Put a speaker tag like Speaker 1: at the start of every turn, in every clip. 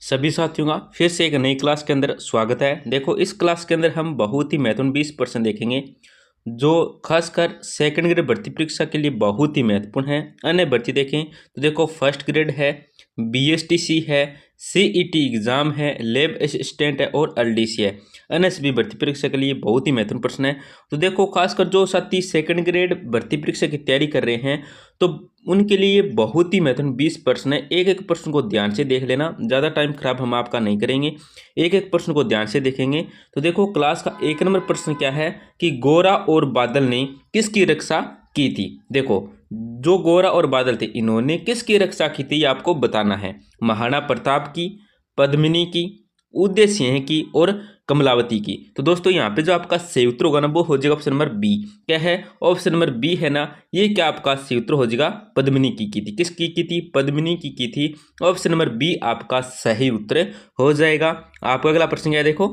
Speaker 1: सभी साथियों का फिर से एक नई क्लास के अंदर स्वागत है। देखो, इस क्लास के अंदर हम बहुत ही महत्वपूर्ण 20% देखेंगे जो खासकर सेकंड ग्रेड भर्ती परीक्षा के लिए बहुत ही महत्वपूर्ण है। अन्य भर्ती देखें तो देखो, फर्स्ट ग्रेड है, बीएसटीसी है, सीईटी एग्जाम है, लैब असिस्टेंट है और एलडीसी है। अन्य सभी भर्ती परीक्षा के लिए बहुत ही महत्वपूर्ण प्रश्न है। तो देखो, खासकर जो साथी सेकंड ग्रेड भर्ती परीक्षा की तैयारी कर रहे हैं तो उनके लिए बहुत ही महत्वपूर्ण 20 प्रश्न है। एक एक प्रश्न को ध्यान से देख लेना, ज़्यादा टाइम खराब हम आपका नहीं करेंगे, एक एक प्रश्न को ध्यान से देखेंगे। तो देखो, क्लास का 1 नंबर प्रश्न क्या है कि गोरा और बादल ने किसकी रक्षा की थी। देखो, जो गोरा और बादल थे इन्होंने किसकी रक्षा की थी ये आपको बताना है। महाराणा प्रताप की, पद्मिनी की, उदय सिंह की और कमलावती की। तो दोस्तों, यहाँ पे जो आपका सही उत्तर होगा ना वो हो जाएगा ऑप्शन नंबर बी। क्या है? ऑप्शन नंबर बी है ना, ये क्या आपका सही उत्तर हो जाएगा, पद्मिनी की थी। किसकी की थी? पद्मिनी की थी। ऑप्शन नंबर बी आपका सही उत्तर हो जाएगा। आपका अगला प्रश्न क्या है? देखो,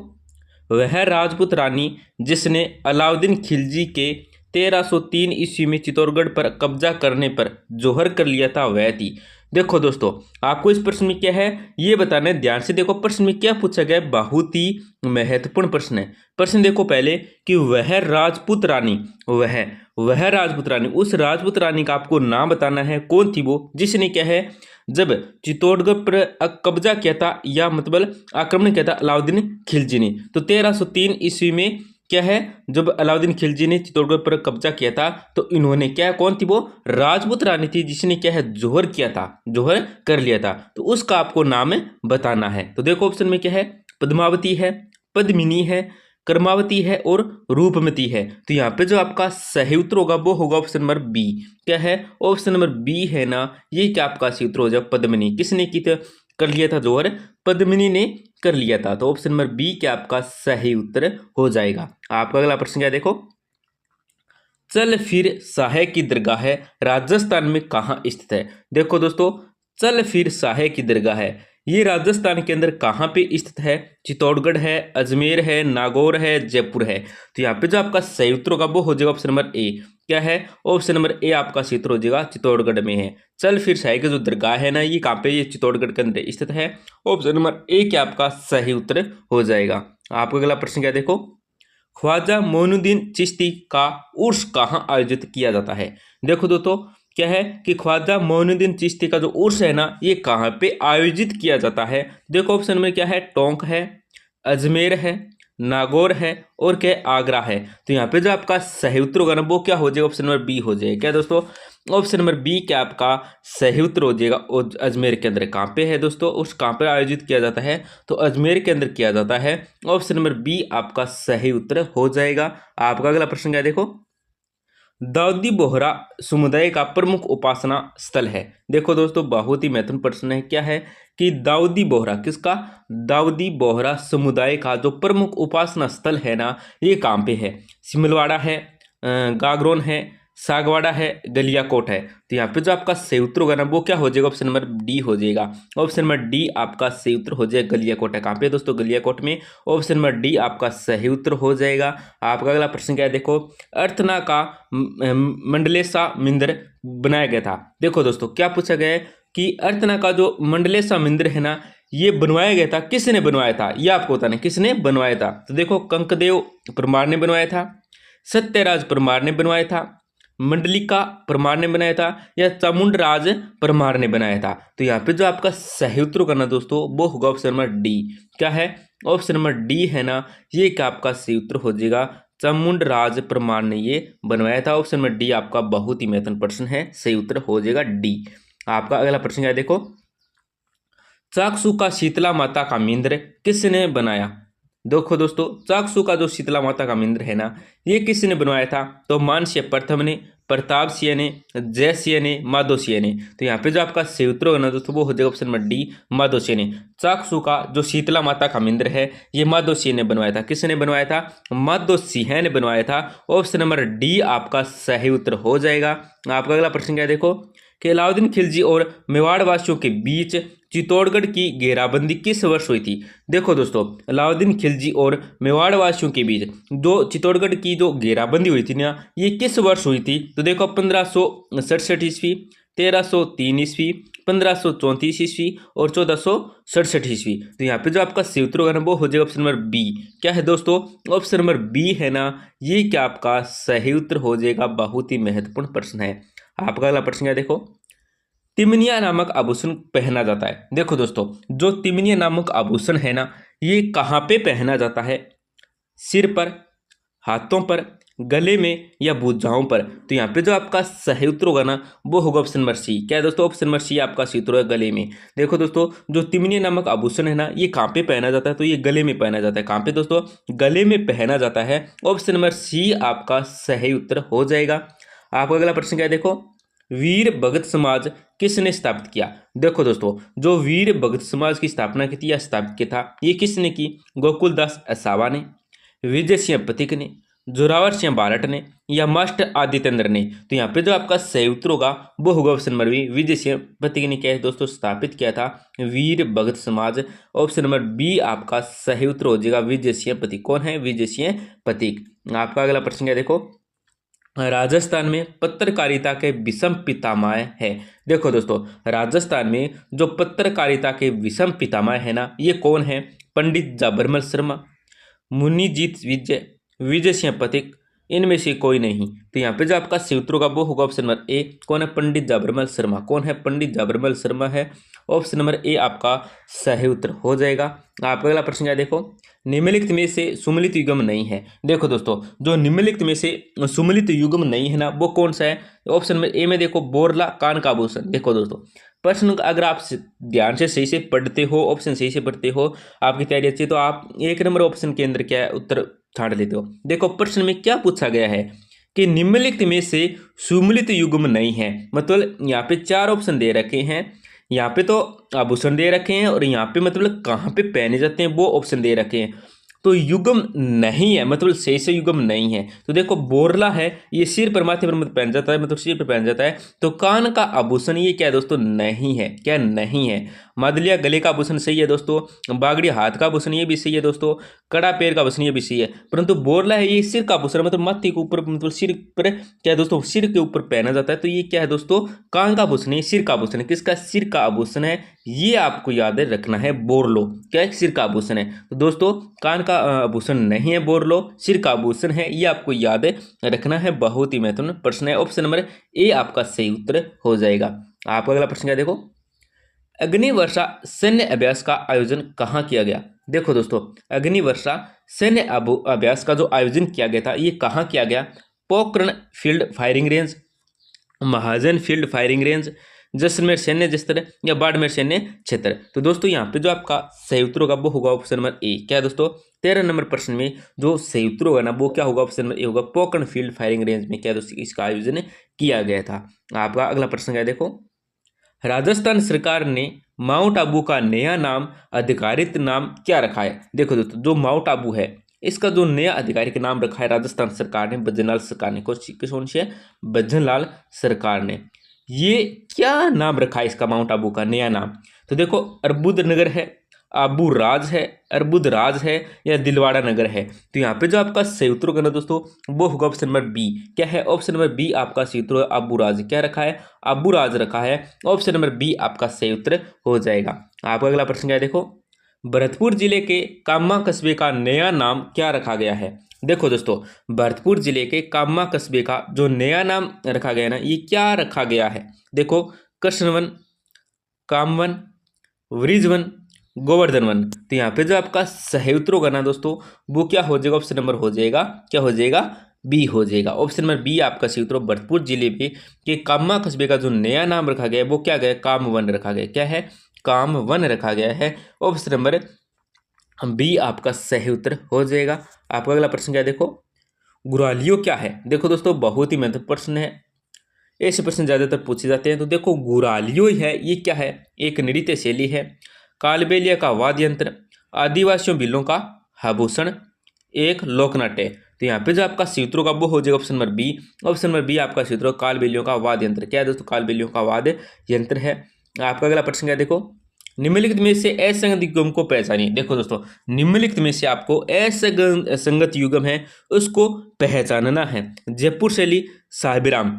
Speaker 1: वह राजपूत रानी जिसने अलाउद्दीन खिलजी के 1303 ईस्वी में चित्तौड़गढ़ पर कब्जा करने पर जोहर कर लिया था, वह थी। देखो दोस्तों, आपको इस प्रश्न में क्या है ये बताना है, ध्यान से देखो प्रश्न में क्या पूछा गया है, बहुत ही महत्वपूर्ण प्रश्न है। प्रश्न देखो पहले कि वह राजपूत रानी, वह राजपूत रानी, उस राजपूत रानी का आपको नाम बताना है। कौन थी वो जिसने क्या है जब चित्तौड़गढ़ पर कब्जा किया था या मतलब आक्रमण किया था अलाउद्दीन खिलजी ने। तो 1303 ईस्वी में क्या है, जब अलाउद्दीन खिलजी ने चित्तौड़गढ़ पर कब्जा किया था तो इन्होंने क्या, कौन थी वो? राजपूत रानी थी जिसने क्या है, जोहर किया था, जोहर कर लिया था। तो उसका आपको नाम बताना है। तो देखो, ऑप्शन में क्या है, पद्मावती है, पद्मिनी है, कर्मावती है और रूपमती है। तो यहाँ पे जो आपका सही उत्तर होगा वो होगा ऑप्शन नंबर बी। क्या है? ऑप्शन नंबर बी है ना, ये क्या आपका सही उत्तर हो जाएगा, पद्मिनी। किसने की था, कर लिया था जोहर? पद्मिनी ने कर लिया था। तो ऑप्शन नंबर बी क्या आपका सही उत्तर हो जाएगा। आपका अगला प्रश्न क्या है? देखो, चल फिर साहे की दरगाह है राजस्थान में कहाँ स्थित है। देखो दोस्तों, चल फिर साहे की दरगाह है, ये राजस्थान के अंदर कहाँ पे स्थित है? चित्तौड़गढ़ है, अजमेर है, नागौर है, जयपुर है। तो यहाँ पे जो आपका सही उत्तर होगा वो हो जाएगा ऑप्शन नंबर ए। क्या है? ऑप्शन नंबर ए आपका सही उत्तर हो जाएगा, चित्तौड़गढ़ में है। चल फिर साहे की जो दरगाह है ना, ये कहाँ पे, ये चित्तौड़गढ़ के अंदर स्थित है। ऑप्शन नंबर ए क्या आपका सही उत्तर हो जाएगा। आपका अगला प्रश्न क्या? देखो, ख्वाजा मोइनुद्दीन चिश्ती का उर्स कहाँ आयोजित किया जाता है। देखो दोस्तों, क्या है कि ख्वाजा मोइनुद्दीन चिश्ती का जो उर्स है ना, ये कहाँ पे आयोजित किया जाता है। देखो, ऑप्शन में क्या है, टोंक है, अजमेर है, नागौर है और क्या, आगरा है। तो यहाँ पे जो आपका सही उत्तर होगा ना वो क्या हो जाएगा, ऑप्शन नंबर बी हो जाएगा। क्या दोस्तों, ऑप्शन नंबर बी क्या आपका सही उत्तर हो जाएगा। और अजमेर के अंदर कहाँ पे है दोस्तों, उस कहाँ पर आयोजित किया जाता है, तो अजमेर के अंदर किया जाता है। ऑप्शन नंबर बी आपका सही उत्तर हो जाएगा। आपका अगला प्रश्न क्या है? देखो, दाऊदी बोहरा समुदाय का प्रमुख उपासना स्थल है। देखो दोस्तों, बहुत ही महत्वपूर्ण प्रश्न है। क्या है कि दाऊदी बोहरा किसका, दाऊदी बोहरा समुदाय का जो प्रमुख उपासना स्थल है ना, ये कहाँ पे है? सिमलवाड़ा है, गागरोन है, सागवाड़ा है, गलियाकोट है। तो यहाँ पे जो आपका सही उत्तर होगा ना वो क्या हो जाएगा, ऑप्शन नंबर डी हो जाएगा। ऑप्शन नंबर डी आपका सही उत्तर हो जाएगा, गलियाकोट है। कहाँ पे दोस्तों? गलियाकोट में। ऑप्शन नंबर डी आपका सही उत्तर हो जाएगा। आपका अगला प्रश्न क्या है? देखो, अर्थना का मंडलेशा मंदिर बनाया गया था। देखो दोस्तों, क्या पूछा गया है कि अर्थना का जो मंडलेशा मंदिर है ना, ये बनवाया गया था, किसने बनवाया था ये आपको बताना है, किसने बनवाया था। तो देखो, कंकदेव परमार ने बनवाया था, सत्यराज परमार ने बनवाया था, मंडलिका परमार ने बनाया था या चामुंडराज परमार ने बनाया था। तो यहाँ पे जो आपका सही उत्तर करना दोस्तों वो होगा ऑप्शन नंबर डी। क्या है? ऑप्शन नंबर डी है ना, ये क्या आपका सही उत्तर हो जाएगा, चामुंडराज परमार ने ये बनवाया था। ऑप्शन नंबर डी आपका बहुत ही महत्वपूर्ण प्रश्न है, सही उत्तर हो जाएगा डी। आपका अगला प्रश्न क्या है? देखो, चाकसू का शीतला माता का मंदिर किसने बनाया। देखो दोस्तों, चाकसू का जो शीतला माता का मंदिर है ना, ये किसने बनवाया था? तो मानसिंह प्रथम ने, प्रताप सिंह ने, जय सिंह ने, माधो सिंह ने। तो यहाँ पे जो आपका सही उत्तर होगा ना दोस्तों वो हो जाएगा option number D, Madho Singh ने। चाकसू का जो शीतला माता का मंदिर है ये माधो सिंह ने बनवाया था। किसने बनवाया था? माधो सिंह ने बनवाया था। ऑप्शन नंबर डी आपका सही उत्तर हो जाएगा। आपका अगला प्रश्न क्या है? देखो, कि अलाउद्दीन खिलजी और मेवाड़ वासियों के बीच चित्तौड़गढ़ की घेराबंदी किस वर्ष हुई थी। देखो दोस्तों, अलाउद्दीन खिलजी और मेवाड़ वासियों के बीच जो चित्तौड़गढ़ की जो घेराबंदी हुई थी ना, ये किस वर्ष हुई थी। तो देखो, 1567 ईस्वी, 1303 ईस्वी, 1534 ईस्वी और 1467 ईस्वी। तो यहाँ पे जो आपका सही उत्तर होगा ना वो हो जाएगा ऑप्शन नंबर बी। क्या है दोस्तों, ऑप्शन नंबर बी है ना, ये क्या आपका सही उत्तर हो जाएगा। बहुत ही महत्वपूर्ण प्रश्न है। आपका अगला प्रश्न क्या देखो, तिमनिया नामक आभूषण पहना जाता है। देखो दोस्तों, जो तिमनिया नामक आभूषण है ना, ये कहाँ पे पहना जाता है, सिर पर, हाथों पर, गले में या भुजाओं पर। तो यहाँ पे जो आपका सही उत्तर होगा ना वो होगा ऑप्शन नंबर सी। क्या है दोस्तों, ऑप्शन नंबर सी आपका सही उत्तर है, गले में। देखो दोस्तों, जो तिमनिया नामक आभूषण है ना, ये कहाँ पे पहना जाता है, तो ये गले में पहना जाता है। कहाँ पे दोस्तों, गले में पहना जाता है। ऑप्शन नंबर सी आपका सही उत्तर हो जाएगा। आपका अगला प्रश्न क्या है देखो, वीर भगत समाज किसने स्थापित किया। देखो दोस्तों, जो वीर भगत समाज की स्थापना की थी या स्थापित किया था, ये किसने की, गोकुलदास असावा ने, विजय सिंह पथिक ने, जोरावर सिंह बारट ने या मास्टर आदित्येंद्र ने। तो यहाँ पे जो आपका सही उत्तर होगा वो होगा option number B, Vijay Singh Pathik ने क्या है दोस्तों स्थापित किया था वीर भगत समाज। ऑप्शन नंबर बी आपका सही उत्तर हो जाएगा, विजय सिंह पथिक। कौन है, विजय सिंह पथिक। आपका अगला प्रश्न क्या देखो, राजस्थान में पत्रकारिता के विषम पितामह है। देखो दोस्तों, राजस्थान में जो पत्रकारिता के विषम पितामह है ना, ये कौन है, पंडित जाबरमल शर्मा, मुनिजीत विजय, विजय सिंह पथिक, इनमें से कोई नहीं। तो यहाँ पे जो आपका सही उत्तर होगा वो होगा ऑप्शन नंबर ए। कौन है, पंडित जाबरमल शर्मा। कौन है, पंडित जाबरमल शर्मा है। ऑप्शन नंबर ए आपका सही उत्तर हो जाएगा। आपका अगला प्रश्न क्या देखो, निम्नलिखित में से सुमेलित युग्म नहीं है। देखो दोस्तों, जो निम्नलिखित में से सुमेलित युग्म नहीं है ना वो कौन सा है। ऑप्शन नंबर ए में देखो, बोरला कान का आभूषण। देखो दोस्तों, प्रश्न अगर आप ध्यान से सही से पढ़ते हो, ऑप्शन सही से पढ़ते हो, आपकी तैयारी अच्छी, तो आप एक नंबर ऑप्शन के अंदर क्या है उत्तर छांट लेते हो। देखो प्रश्न में क्या पूछा गया है कि निम्नलिखित में से सुमेलित युग्म नहीं है। मतलब यहाँ पे चार ऑप्शन दे रखे हैं, यहाँ पे तो आभूषण दे रखे हैं और यहाँ पे मतलब कहाँ पे पहने जाते हैं वो ऑप्शन दे रखे हैं। तो युग्म नहीं है, मतलब सही से युग्म नहीं है। तो देखो बोरला है, ये सिर पर माथे पर मतलब पहन जाता है, मतलब सिर पर पहन जाता है। तो कान का आभूषण ये क्या है दोस्तों, नहीं है। क्या नहीं है, मादलिया गले का आभूषण सही है दोस्तों, बागड़ी हाथ का आभूषण ये भी सही है दोस्तों, कड़ा पैर का आभूषण ये भी सही है। परंतु बोरला है ये सिर का आभूषण, मतलब माथे के ऊपर, मतलब सिर पर क्या है दोस्तों, सिर के ऊपर पहना जाता है। तो ये क्या है दोस्तों, कान का आभूषण है, सिर का आभूषण है। किसका, सिर का आभूषण है। ये आपको याद रखना है, बोरलो क्या है, सिर का आभूषण है। तो दोस्तों कान का आभूषण नहीं है बोरलो, सिर का आभूषण है, ये आपको याद रखना है। बहुत ही महत्वपूर्ण प्रश्न है। ऑप्शन नंबर ए आपका सही उत्तर हो जाएगा। आपका अगला प्रश्न क्या देखो, अग्निवर्षा सैन्य अभ्यास का आयोजन कहाँ किया गया। देखो दोस्तों, अग्निवर्षा सैन्य अभ्यास का जो आयोजन किया गया था ये कहाँ किया गया, पोखरण फील्ड फायरिंग रेंज, महाजन फील्ड फायरिंग रेंज, जैसलमेर सैन्य क्षेत्र या बाड़मेर सैन्य क्षेत्र। तो दोस्तों यहाँ पे जो आपका सही उत्तर होगा वो होगा ऑप्शन नंबर ए। क्या है दोस्तों, 13 नंबर प्रश्न में जो सही उत्तर होगा ना वो क्या होगा, ऑप्शन नंबर ए होगा, पोखरण फील्ड फायरिंग रेंज में क्या दोस्तों इसका आयोजन किया गया था। आपका अगला प्रश्न क्या देखो, राजस्थान सरकार ने माउंट आबू का नया नाम, आधिकारिक नाम क्या रखा है। देखो दोस्तों, जो माउंट आबू है इसका जो नया आधिकारिक नाम रखा है राजस्थान सरकार ने, भजनलाल सरकार ने, कौन से, भजनलाल सरकार ने, ये क्या नाम रखा है इसका माउंट आबू का नया नाम। तो देखो अर्बुद नगर है, आबू राज है, अर्बुद राज है या दिलवाड़ा नगर है। तो यहाँ पे जो आपका सही उत्तर होगा ना दोस्तों वो होगा ऑप्शन नंबर बी। क्या है, ऑप्शन नंबर बी आपका सही उत्तर, आबू राज क्या रखा है, आबू राज रखा है। ऑप्शन नंबर बी आपका सही उत्तर हो जाएगा। आपका अगला प्रश्न क्या है देखो, भरतपुर जिले के कामा कस्बे का नया नाम क्या रखा गया है। देखो दोस्तों, भरतपुर जिले के कामा कस्बे का जो नया नाम रखा गया ना ये क्या रखा गया है। देखो कृष्णवन, कामवन, वृजवन, गोवर्धन वन। तो यहाँ पे जो आपका सही उत्तर होगा ना दोस्तों वो क्या हो जाएगा, ऑप्शन नंबर हो जाएगा, क्या हो जाएगा, बी हो जाएगा। ऑप्शन नंबर बी आपका सही उत्तर, भरतपुर जिले के कामा कस्बे का जो नया नाम रखा गया है वो क्या गया, कामवन रखा गया। क्या है, कामवन रखा गया है। ऑप्शन नंबर बी आपका सही उत्तर हो जाएगा। आपका अगला प्रश्न क्या देखो, गुरालियो क्या है। देखो दोस्तों बहुत ही महत्वपूर्ण प्रश्न है, ऐसे प्रश्न ज्यादातर पूछे जाते हैं। तो देखो गुरालियो है ये क्या है, एक नृत्य शैली है, कालबेलिया का वाद्य यंत्र, आदिवासियों बिलों का आभूषण, एक लोकनाट्य। तो यहाँ पे जो आपका सूत्रों का वो हो जाएगा option number B. Option number B आपका सूत्र कालबेलियों का वाद्य यंत्र। क्या है दोस्तों, कालबेलियों का वाद्य यंत्र है। आपका अगला प्रश्न क्या देखो, निम्नलिखित में से असंगत युग्म को पहचानिए। देखो दोस्तों, निम्नलिखित में से आपको असंगत युग्म है उसको पहचानना है। जयपुर शैली साहिबराम,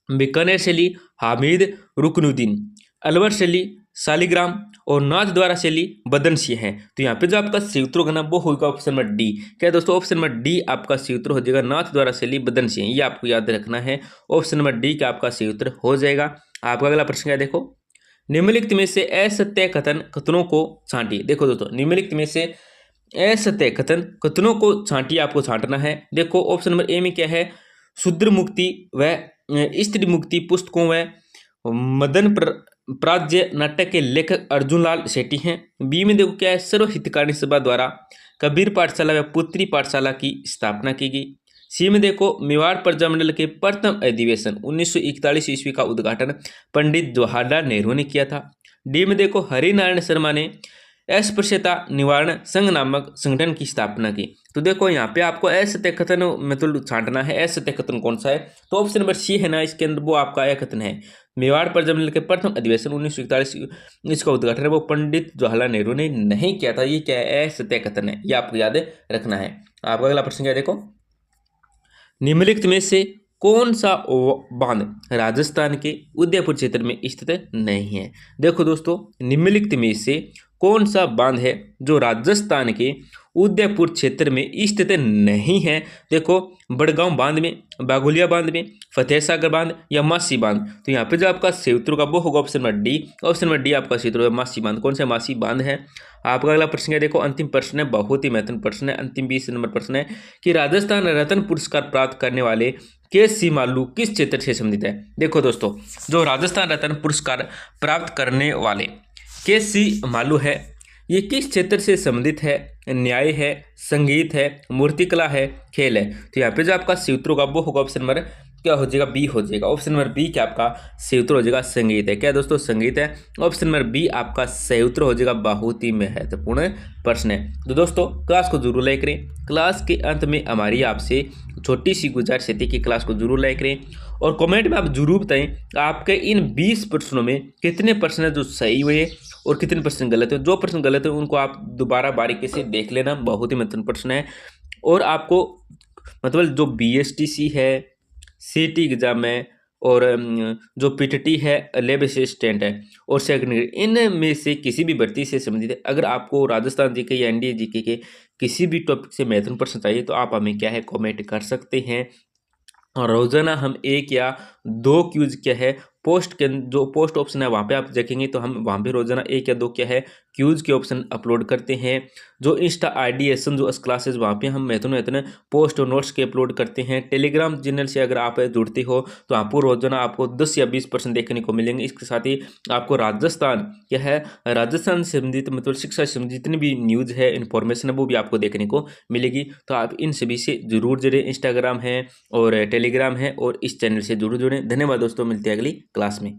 Speaker 1: बीकानेर शैली हामिद रुकनुद्दीन, अलवर शैली शालिग्राम और नाथ द्वारा शैली बदनशीय है। तो यहाँ पे जो आपका सही उत्तर होगा ना वो होगा ऑप्शन नंबर डी। क्या दोस्तों, ऑप्शन नंबर डी आपका सही उत्तर हो जाएगा, नाथ द्वारा शैली बदनशीय, ये आपको याद रखना है। ऑप्शन नंबर डी का आपका सही उत्तर हो जाएगा। आपका अगला प्रश्न क्या है, देखो, निम्नलिखित में से असत्य कथनों को छांटिए। देखो दोस्तों, निम्नलिखित में से असत्य कथनों को छांटिए, आपको छांटना है। देखो ऑप्शन नंबर ए में क्या है, शूद्र मुक्ति व स्त्री मुक्ति पुस्तकों व मदन प्राज्य नाटक के लेखक अर्जुन लाल शेट्टी हैं। बी में देखो क्या है, सर्व हितकारी सभा द्वारा कबीर पाठशाला व पुत्री पाठशाला की स्थापना की गई। सी में देखो, मेवाड़ प्रजामंडल के प्रथम अधिवेशन 1941 ईस्वी का उद्घाटन पंडित जवाहरलाल नेहरू ने किया था। डी में देखो, हरिनारायण शर्मा ने अस्पृश्यता निवारण संघ नामक संगठन की स्थापना की। तो देखो यहाँ पे आपको असत्य कथन मतलब छांटना है, असत्य कथन कौन सा है, तो ऑप्शन नंबर सी है ना इसके अंदर, वो आपका यह कथन है, मेवाड़ प्रजामंडल के प्रथम अधिवेशन 1941 इसका उद्घाटन है वो पंडित जवाहरलाल नेहरू ने नहीं किया था। ये क्या है, असत्य कथन है, ये आपको याद रखना है। आपका अगला प्रश्न क्या है, देखो, निम्नलिखित में से कौन सा बांध राजस्थान के उदयपुर क्षेत्र में स्थित नहीं है। देखो दोस्तों, निम्नलिखित में से कौन सा बांध है जो राजस्थान के उदयपुर क्षेत्र में स्थित नहीं है। देखो, बड़गांव बांध में, बागुलिया बांध में, फतेह सागर बांध या मासी बांध। तो यहाँ पे जो आपका सही उत्तर होगा वो होगा option number D. Option number D आपका सही उत्तर होगा, मासी बांध। कौन सा मासी बांध है। आपका अगला प्रश्न है, देखो, अंतिम प्रश्न है, बहुत ही महत्वपूर्ण प्रश्न है, अंतिम 20 नंबर प्रश्न है कि राजस्थान रत्न पुरस्कार प्राप्त करने वाले के.सी. मालू किस क्षेत्र से संबंधित है। देखो दोस्तों, जो राजस्थान रत्न पुरस्कार प्राप्त करने वाले के.सी. मालू है, ये किस क्षेत्र से संबंधित है। न्याय है, संगीत है, मूर्तिकला है, खेल है। तो यहाँ पे जो आपका सही उत्तर होगा वो होगा ऑप्शन नंबर क्या हो जाएगा, बी हो जाएगा। ऑप्शन नंबर बी क्या आपका सही उत्तर हो जाएगा, संगीत है। क्या दोस्तों, संगीत है। ऑप्शन नंबर बी आपका सही उत्तर हो जाएगा। बहुत ही महत्वपूर्ण प्रश्न है। तो दोस्तों, क्लास को जरूर लाइक करें। क्लास के अंत में हमारी आपसे छोटी सी गुजारिश थी कि क्लास को जरूर लाइक करें और कमेंट में आप जरूर बताएं आपके इन 20 प्रश्नों में कितने प्रश्न है जो सही हुए और कितने प्रश्न गलत है। जो प्रश्न गलत है उनको आप दोबारा बारीकी से देख लेना, बहुत ही महत्वपूर्ण प्रश्न है। और आपको मतलब जो BSTC है, CT एग्जाम है और जो PTT है, लैब असिस्टेंट है और सेकेंडरी, इनमें से किसी भी भर्ती से संबंधित है, अगर आपको राजस्थान जीके या NDA जीके के किसी भी टॉपिक से महत्वपूर्ण प्रश्न चाहिए तो आप हमें क्या है कमेंट कर सकते हैं। और रोजाना हम 1 या 2 क्यूज क्या है पोस्ट के जो पोस्ट ऑप्शन है वहाँ पे आप देखेंगे तो हम वहाँ पे रोजाना 1 या 2 क्या है क्यूज के ऑप्शन अपलोड करते हैं। जो इंस्टा IDSN जो क्लासेस वहाँ पे हम महत्वपूर्ण पोस्ट और नोट्स के अपलोड करते हैं। टेलीग्राम चैनल से अगर आप जुड़ते हो तो आपको रोजाना आपको 10 या 20% देखने को मिलेंगे। इसके साथ ही आपको राजस्थान क्या है, राजस्थान से संबंधित मतलब शिक्षा से संबंधित जितनी भी न्यूज़ है, इन्फॉर्मेशन है, वो भी आपको देखने को मिलेगी। तो आप इन सभी से जरूर जुड़े, इंस्टाग्राम है और टेलीग्राम है और इस चैनल से जरूर जुड़ें। धन्यवाद दोस्तों, मिलते हैं अगली क्लास में।